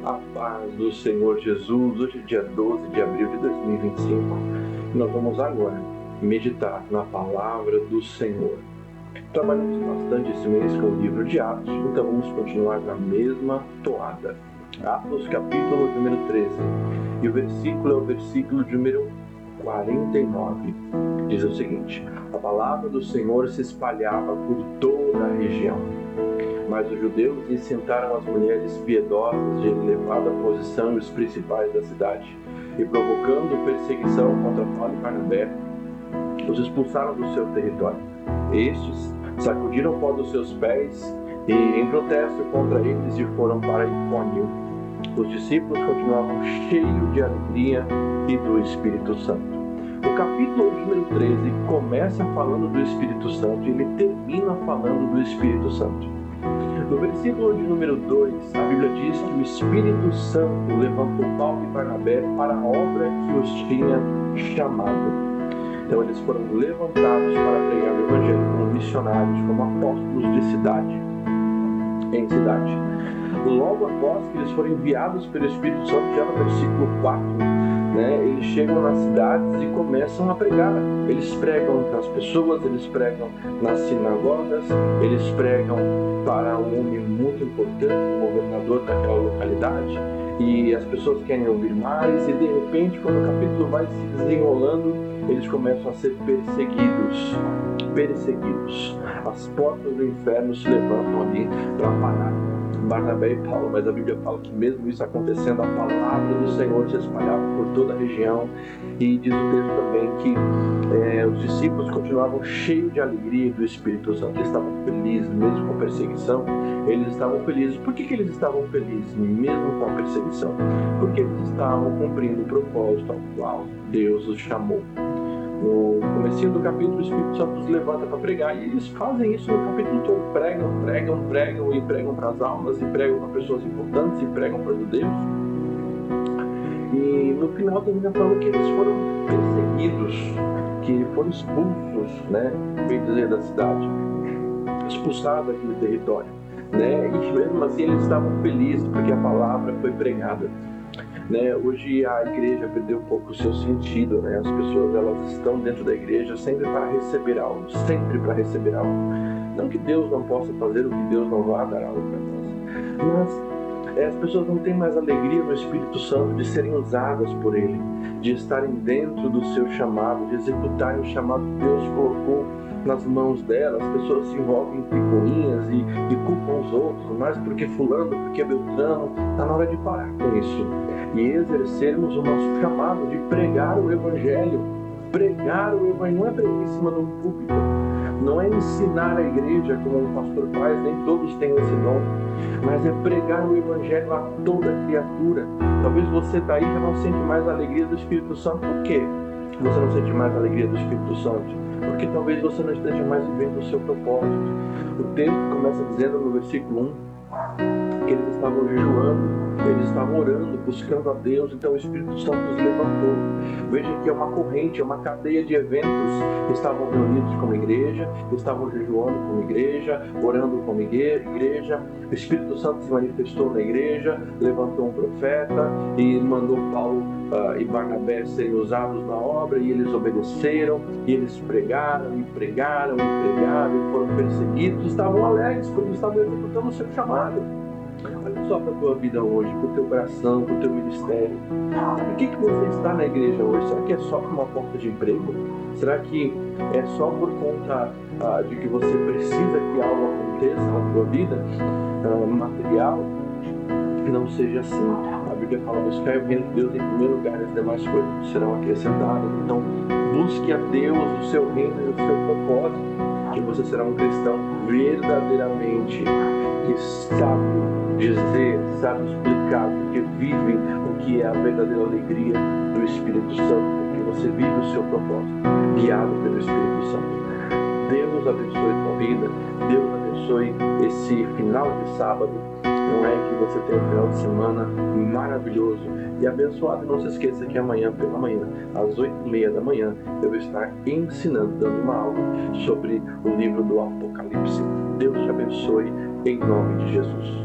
A paz do Senhor Jesus. Hoje é dia 12 de abril de 2025 e nós vamos agora meditar na palavra do Senhor. Trabalhamos bastante esse mês com o livro de Atos, então vamos continuar na mesma toada. Atos capítulo número 13 e o versículo é o versículo número 49. Diz o seguinte: a palavra do Senhor se espalhava por toda a região. Mas os judeus incitaram as mulheres piedosas de elevada posição e os principais da cidade, e provocando perseguição contra Paulo e Barnabé, os expulsaram do seu território. Estes sacudiram o pó dos seus pés e, em protesto contra eles, foram para Icônio. Os discípulos continuavam cheios de alegria e do Espírito Santo. O capítulo número 13 começa falando do Espírito Santo e ele termina falando do Espírito Santo. No versículo de número 2, a Bíblia diz que o Espírito Santo levantou Paulo e Barnabé para a obra que os tinha chamado. Então eles foram levantados para pregar o Evangelho como missionários, como apóstolos de cidade em cidade. Logo após que eles foram enviados pelo Espírito Santo, já no versículo 4, eles chegam nas cidades e começam a pregar. Eles pregam para as pessoas, eles pregam nas sinagogas, eles pregam para um homem muito importante, um governador daquela localidade, e as pessoas querem ouvir mais, e de repente, quando o capítulo vai se desenrolando, eles começam a ser perseguidos. As portas do inferno se levantam ali para parar Barnabé e Paulo, mas a Bíblia fala que mesmo isso acontecendo, a palavra do Senhor se espalhava por toda a região, e diz o texto também que os discípulos continuavam cheios de alegria do Espírito Santo. Eles estavam felizes, mesmo com a perseguição, eles estavam felizes. Por que eles estavam felizes, mesmo com a perseguição? Porque eles estavam cumprindo o propósito ao qual Deus os chamou. No comecinho do capítulo, o Espírito Santo os levanta para pregar, e eles fazem isso no capítulo todo. Pregam para as almas, e pregam para pessoas importantes, e pregam para judeus. E no final termina falando que eles foram perseguidos, que foram expulsos, bem dizer, da cidade, expulsados daquele território, e mesmo assim eles estavam felizes porque a palavra foi pregada. Hoje a igreja perdeu um pouco o seu sentido, as pessoas elas estão dentro da igreja sempre para receber algo, Não que Deus não possa fazer o que Deus não vá dar algo para nós, mas as pessoas não têm mais alegria no Espírito Santo de serem usadas por Ele, de estarem dentro do seu chamado, de executarem o chamado que Deus colocou nas mãos delas. As pessoas se envolvem em picuinhas e culpam os outros, mas porque fulano, porque Beltrano. Está na hora de parar com isso e exercermos o nosso chamado de pregar o Evangelho. Pregar o Evangelho não é pregar em cima de um púlpito, não é ensinar a igreja como um pastor faz, nem todos têm esse dom, mas é pregar o Evangelho a toda criatura. Talvez você está aí e já não sente mais a alegria do Espírito Santo. Por quê você não sente mais a alegria do Espírito Santo? Porque talvez você não esteja mais vivendo o seu propósito. O texto começa dizendo no versículo 1 que eles estavam jejuando, eles estavam orando, buscando a Deus. Então o Espírito Santo os levantou. Veja que é uma corrente, é uma cadeia de eventos. Estavam reunidos como igreja, estavam jejuando como igreja, orando como igreja. O Espírito Santo se manifestou na igreja, levantou um profeta e mandou Paulo e Barnabé serem usados na obra, e eles obedeceram, e eles pregaram e foram perseguidos. Estavam alegres porque estavam executando o seu chamado. Olha só para a tua vida hoje, para o teu coração, para o teu ministério. Por que você está na igreja hoje? Será que é só por uma porta de emprego? Será que é só por conta de que você precisa que algo aconteça na tua vida material? Que não seja assim. A Bíblia fala: buscar o reino de Deus em primeiro lugar, as demais coisas serão acrescentadas. Então busque a Deus, o seu reino e o seu propósito, que você será um cristão verdadeiramente que sabe dizer, sabe explicar, porque vive o que é a verdadeira alegria do Espírito Santo, porque você vive o seu propósito, guiado pelo Espírito Santo. Deus abençoe a tua vida, Deus abençoe esse final de sábado. Não é que você tenha um final de semana maravilhoso e abençoado. Não se esqueça que amanhã, pela manhã, às 8h30 da manhã, eu vou estar ensinando, dando uma aula sobre o livro do Apocalipse. Deus te abençoe, em nome de Jesus.